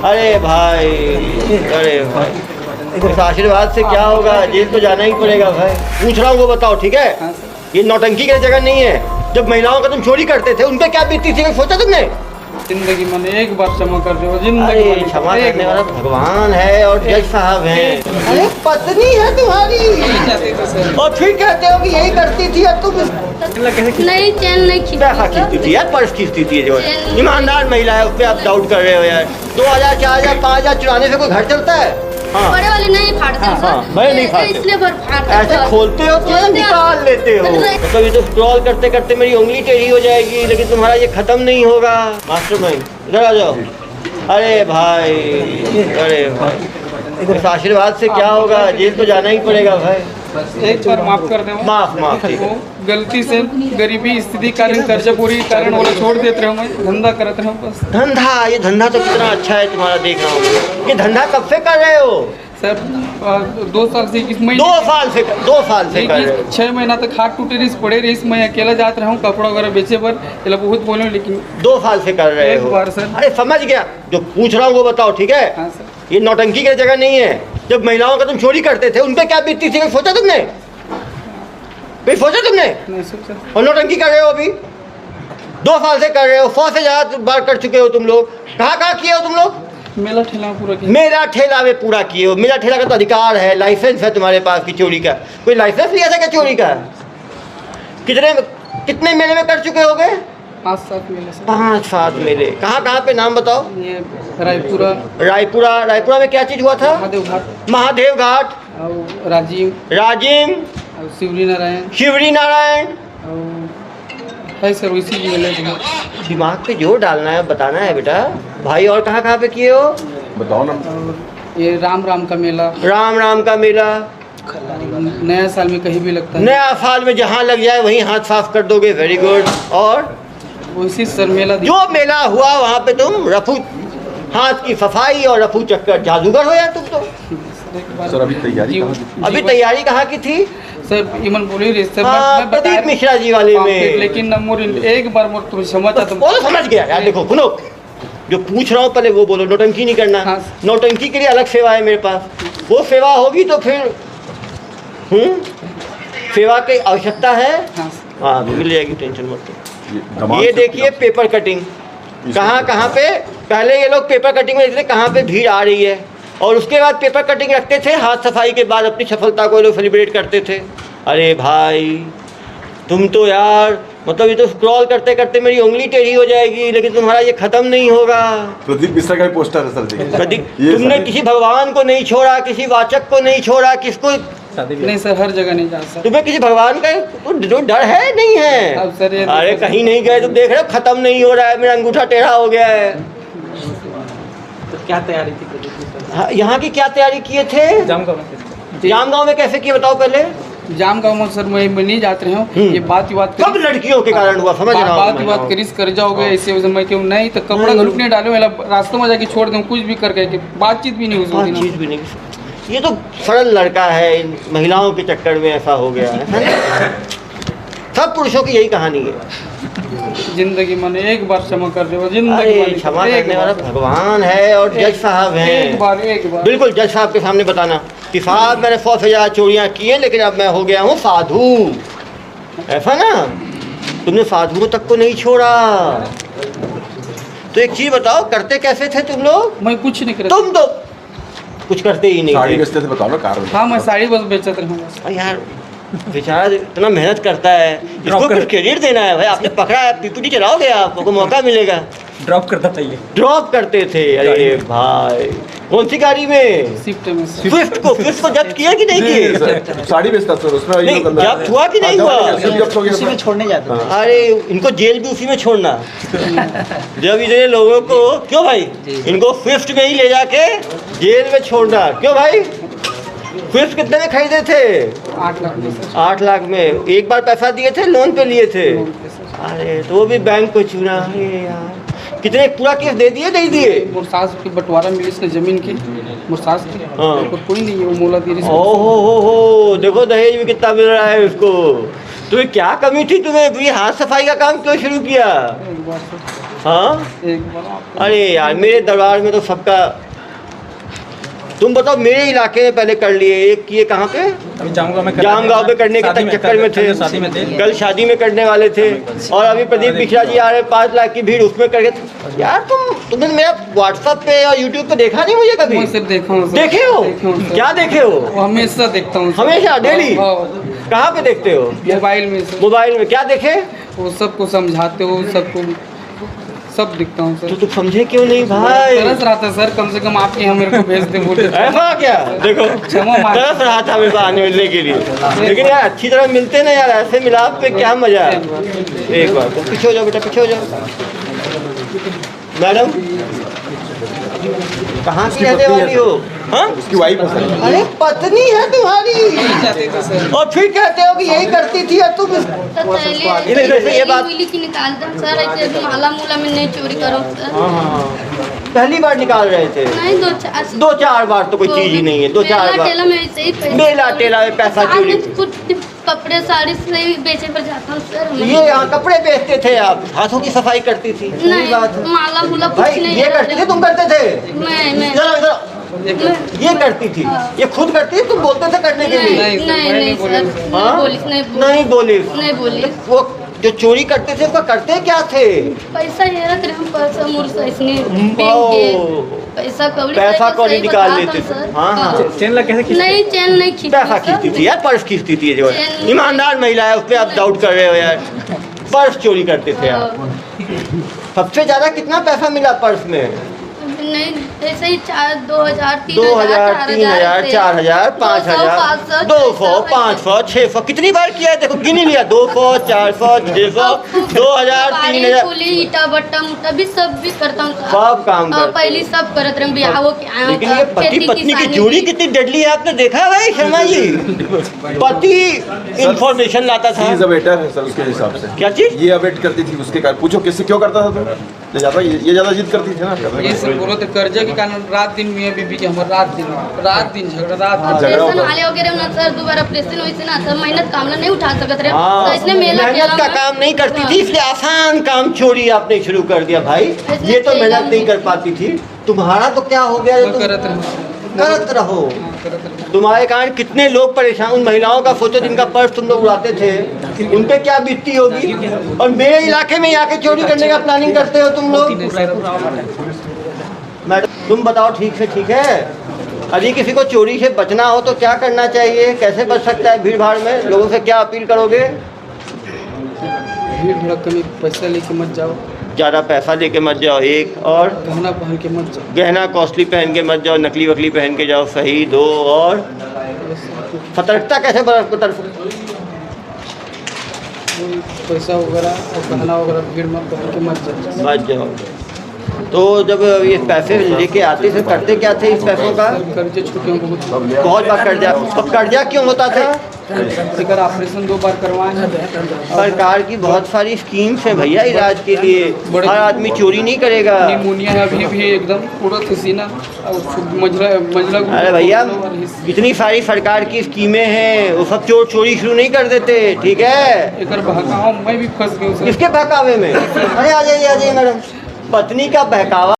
अरे भाई, अरे भाई, इस आशीर्वाद से क्या होगा, जेल तो जाना ही पड़ेगा भाई। पूछ रहा हूँ वो बताओ, ठीक है? ये नौटंकी की जगह नहीं है। जब महिलाओं का तुम चोरी करते थे उन पे क्या बीतती थी, सोचा तुमने? जिंदगी मैंने एक बार क्षमा कर दो। अरे क्षमा करने वाला भगवान है और जज साहब हैं। अरे पत्नी है तुम्हारी और फिर कहते हो कि यही करती थी। अब तुम नहीं, चैन नहीं खींचती थी यार, पर्स खींचती थी। जो ईमानदार महिला है उस पर आप डाउट कर रहे हो यार। 2000, 4000, 5000 चुराने से कोई घर चलता है? हाँ। बड़े वाले नहीं फाड़ते हैं सर। बड़े नहीं फाड़ते, इसलिए फाड़ते ऐसे खोलते हो तो निकाल लेते हो। मतलब ये तो स्क्रॉल करते करते मेरी उंगली टेढ़ी हो जाएगी, लेकिन तुम्हारा ये खत्म नहीं होगा। मास्टरमाइंड इधर आ जाओ। अरे भाई, अरे भाई, इस आशीर्वाद से क्या होगा, जेल तो जाना ही पड़ेगा भाई। एक बार माफ कर दे। माफ ठीक है। गलती से गरीबी स्थिति कारण कर्जा पूरी कारण वाला छोड़ देते रहो। मैं धंधा करते रहो बस। धंधा, ये धंधा तो कितना अच्छा है तुम्हारा, देख रहा हूँ। ये धंधा कब से कर रहे हो सर? 2 साल से 21 महीने। 2 साल से कर रहे हो। 6 महीना तक हाथ टूटे रही पड़े रही। मैं अकेला जाता रहा हूँ कपड़ा वगैरह बेचे पर। ये लोग बहुत बोले, लेकिन 2 साल से कर रहे हो। एक बार सर। अरे समझ गया, जो पूछ रहा हूँ वो बताओ, ठीक है? हाँ सर। ये नौटंकी की जगह नहीं है। जब महिलाओं का तुम चोरी करते थे उन पे क्या बीतती थी, सोचा तुमने? सोचा तुमने? नहीं सोचा। और नौटंकी कर रहे हो अभी 2 साल से कर रहे हो। 100 से ज़्यादा बार कर चुके हो तुम लोग। कहाँ किए हो तुम लोग? मेरा ठेला पूरा किया। मेरा ठेला में पूरा किए हो। मेरा ठेला का तो अधिकार है, लाइसेंस है तुम्हारे पास की चोरी का। कोई लाइसेंस लिया था क्या चोरी का? कितने मेले में कर चुके हो गए? 5-7 मेले सर। 5-7 मेले। कहाँ पे नाम बताओ? ये रायपुरा। रायपुरा में क्या चीज़ हुआ था? महादेव घाट और राजीव और शिवरी नारायण है सर। इसी मेले दिमाग पे जोर डालना है, बताना है बेटा भाई। और कहाँ पे किए हो बताओ ना। ये राम का मेला। राम का मेला नया साल में कहीं भी लगता है। नया साल में जहाँ लग जाए वहीं हाथ साफ कर दोगे। Very good. और वैसी सर मेला जो मेला हुआ वहाँ पे तुम रफू हाथ की सफाई और रफू चक्कर, जादूगर हो यार तुम तो। सर अभी तैयारी कहाँ की थी सर? इमन बोली रही सर। मैं प्रदीप मिश्रा जी वाले में। लेकिन एक बार तुम समझा तुम समझ गया यार। देखो सुनो, जो पूछ रहा हूँ पहले वो बोलो। नौटंकी नहीं करना। हाँ। नौटंकी के लिए अलग सेवा है मेरे पास। वो सेवा होगी तो फिर सेवा की आवश्यकता है। हाँ मिल जाएगी, टेंशन मत लो। ये देखिए पेपर कटिंग। कहाँ पे पहले ये लोग पेपर कटिंग में इसलिए कहाँ पे भीड़ आ रही है, और उसके बाद पेपर कटिंग रखते थे। हाथ सफाई के बाद अपनी सफलता को लोग सेलिब्रेट करते थे। अरे भाई तुम तो यार, मतलब ये तो स्क्रॉल करते करते मेरी उंगली टेढ़ी हो जाएगी, लेकिन तुम्हारा ये खत्म नहीं होगा। प्रदीप मिश्रा का पोस्टर है सर। प्रदीप, तुमने किसी भगवान को नहीं छोड़ा, किसी वाचक को नहीं छोड़ा, किसको नहीं सर? हर जगह नहीं जा सकते। तुम्हें किसी भगवान का जो डर है नहीं है? अब सर अरे कहीं नहीं गए, तुम देख रहे हो खत्म नहीं हो रहा है, मेरा अंगूठा टेढ़ा हो गया है। तो क्या तैयारी थी? यहाँ की क्या तैयारी किए थे? जामगांव में कैसे किए बताओ पहले? जामगांव में सर मैं नहीं जाते रहे हूँ। ये बात कब लड़कियों के कारण हुआ, समझ रहा हूँ। बात करिस कर जाओगे ऐसे वैसे। मैं क्यों नहीं तो कपड़ा घलुकने डालो, रास्ते में जाके छोड़ दूँ, कुछ भी करके बातचीत भी नहीं हुई। बातचीत भी नहीं। ये तो सरल लड़का है, इन महिलाओं के चक्कर में ऐसा हो गया है। सब पुरुषों की यही कहानी है। जिंदगी मैंने एक बार क्षमा कर दो। क्षमा करने वाला भगवान है और जज साहब हैं। एक बार बिल्कुल जज साहब के सामने बताना कि साहब मैंने 100 से ज़्यादा चोरियाँ की हैं, लेकिन अब मैं हो गया हूँ साधु। ऐसा ना, तुमने साधुओं तक को नहीं छोड़ा। तो एक चीज़ बताओ, करते कैसे थे तुम लोग? मैं कुछ नहीं करता। तुम तो कुछ करते ही नहीं। साड़ी बेचते थे, बताओ ना। कार हाँ मैं साड़ी बस बेचते रहूँगा यार। बेचारा इतना मेहनत करता है, इसको कुछ क्रेडिट देना है भाई। आपने पकड़ा है, पीपीटी चलाओगे, आपको मौका मिलेगा। ड्रॉप करता था ये। ड्रॉप करते थे। अरे भाई कौन सी गाड़ी में? स्विफ्ट को जब्त किया कि नहीं किए? साड़ी बेचता सर, उसमें जब्त हुआ कि नहीं हुआ? उसी में छोड़ने जाते हैं। अरे इनको जेल भी उसी में छोड़ना। जब इतने लोगों को, क्यों भाई, इनको स्विफ्ट में ही ले जाके जेल में छोड़ना। क्यों भाई? स्विफ्ट कितने में खरीदे थे? 8 लाख में। एक बार पैसा दिए थे, लोन पे लिए थे? अरे तो वो भी बैंक को चुना है यार। कितने पूरा केस दे दिए नहीं दिए? मुरसास की बंटवारा मिली इसने जमीन की, मुरसास की। हाँ। तो कोई नहीं है, वो मोला दी। ओहो देखो दहेज में कितना मिल रहा है उसको। तुम्हें क्या कमी थी? तुम्हें हाथ सफाई का काम क्यों शुरू किया? हाँ एक बार अरे यार मेरे दरबार में तो सबका, तुम बताओ मेरे इलाके में पहले कर लिए, एक किए कहाँ पे, अभी जाऊंगा मैं जाम गांव में करने के तक चक्कर में थे, शादी में थे। कल शादी में करने वाले थे, और अभी प्रदीप मिश्रा जी आ रहे 5 लाख की भीड़ उसमें करके। यार तुमने मेरा व्हाट्सएप पे और यूट्यूब पे देखा नहीं मुझे कभी? मैं सिर्फ देखा हूँ सर। देखे हो? देखा हूँ सर। क्या देखे हो? वो हमेशा देखता हूँ सर। हमेशा डेली? हाँ, कहाँ पे देखते हो? मोबाइल में सर। मोबाइल में क्या देखे? वो सबको समझाते हो, सबको सब दिखता हूँ सर। तो तुम समझे क्यों नहीं भाई? तरस रहा था सर, कम से कम आपके यहाँ मेरे को भेज दे बोले। ऐसा क्या? देखो क्षमा मांग- तरस रहा था मेरे को आने मिलने के लिए, लेकिन यार अच्छी तरह मिलते ना यार, ऐसे मिलाप पे क्या मजा है। एक बार तो पीछे हो जाओ बेटा, पीछे हो जाओ। मैडम कहाँ की रहने वाली हो? हाँ उसकी वाइफ है सर। अरे पत्नी है तुम्हारी, चाहते थे सर। और फिर कहते हो कि यही करती थी और तुम। तो पहले इधर से ये बात- उंगली की निकालते हैं सर, ऐसे भी माला मूला में नहीं चोरी करो सर। पहली बार निकाल रहे थे? नहीं 2-4 बार तो कोई चीज ही नहीं है। 2-4 मेला बार टेला में ऐसे ही पैसे- मेला टेला में पैसा चोरी। आज कुछ कपड़े साड़ी से ही बेचे पर जाता हूँ सर मैं। ये यहाँ कपड़े बेचते थे आप, हाथों की सफाई करती थी? सही नहीं बात है माला मूला कुछ भाई, नहीं ये करती थी, तुम करते थे? मैं इधर आओ, इधर आओ। ये करती थी, ये खुद करती थी, तुम बोलते थे करने के लिए? नहीं, सर, मैं नहीं सर हाँ? नहीं बोली नहीं बोली। वो जो चोरी करते थे उसका करते क्या थे? पैसा ये रख रहे हम पर्स मुर्स इसने ओ, पैसा कौड़ी पैसा सही कौड़ी निकाल बताता लेते हूँ थे। सर। हाँ, हाँ। चेन लग कैसे खींचते? नहीं चैन नहीं खींचती पैसा सर। खींचती थी यार, पर्स खींचती थी जो है। चैन- ईमानदार महिला है, उस पर आप डाउट कर रहे हो यार। पर्स चोरी करते थे आप। सबसे ज्यादा कितना पैसा मिला पर्स में? नहीं ऐसे ही 2,000 2,000, 3,000, 4,000, 5,000, 200, 500, 600, कितनी बार किया है देखो, गिन ही लिया। 200, 400, 600, 2,000, 3,000, ईटा बट्टा मुट्टा भी सब भी करता हूँ सर। सब काम करते पहले सब करत रहे बियाह हो के आया लेकिन ये पति पत्नी की जोड़ी कितनी डेडली है, आपने देखा भाई शर्मा जी? पति इंफॉर्मेशन लाता था। इज अ बेटर है सर उसके हिसाब से। क्या चीज? ये अवेट करती थी उसके कारण। पूछो किससे क्यों करता था तुम? ये ज्यादा जिद करती थी ना करने ये के। सब बोलो तो कर्जे के कारण रात दिन मियाँ बीबी के हमारे रात दिन झगड़ा रात दिन। झगड़ा ऑपरेशन होता। वाले वगैरह ना सर, दोबारा ऑपरेशन हुई से ना सर, मेहनत काम नहीं उठा सकत रहे हाँ, तो इसने मेला मेहनत का काम नहीं करती थी, इसलिए आसान काम चोरी आपने शुरू कर दिया भाई। ये तो मेहनत नहीं कर पाती थी। तुम्हारा तो क्या हो गया, मैं करत रहा करत रहो। करत रहा। तुम्हारे कारण कितने लोग परेशान। उन महिलाओं का सोचो जिनका पर्स तुम लोग उड़ाते थे, उन पे क्या बीतती होगी। और मेरे इलाके में आके चोरी करने का प्लानिंग करते हो तुम लोग। मैडम तुम बताओ ठीक से ठीक है, यदि किसी को चोरी से बचना हो तो क्या करना चाहिए, कैसे बच सकता है भीड़ भाड़ में? लोगों से क्या अपील करोगे? भीड़ भड़क में पैसा लेके मत जाओ, ज़्यादा पैसा लेके मत जाओ, एक और गहना पहन के मत जाओ। गहना कॉस्टली पहन के मत जाओ, नकली वकली पहन के जाओ, सही। दो और सतर्कता कैसे कोई पैसा वगैरह और गहना वगैरह भीड़ में पहन के मत जाओ। बच जाओ। तो जब ये पैसे लेके आते थे करते क्या थे इस पैसों का? कर्जे छुट्टियों को बहुत बार कर्जा। अब कर्जा क्यों होता था? अगर ऑपरेशन 2 बार करवाए हैं। सरकार की बहुत सारी स्कीम्स है भैया इलाज के लिए। हर आदमी चोरी नहीं करेगा। निमोनिया है अभी भी एकदम पूरा पसीना और मंजला अरे भैया इतनी सारी सरकार की स्कीमें हैं, वो सब चोरी शुरू नहीं कर देते, ठीक है? एक बहकाव मैं भी फंस गया किसके बहकावे में? अरे आ जाइए मैडम। पत्नी का बहकावा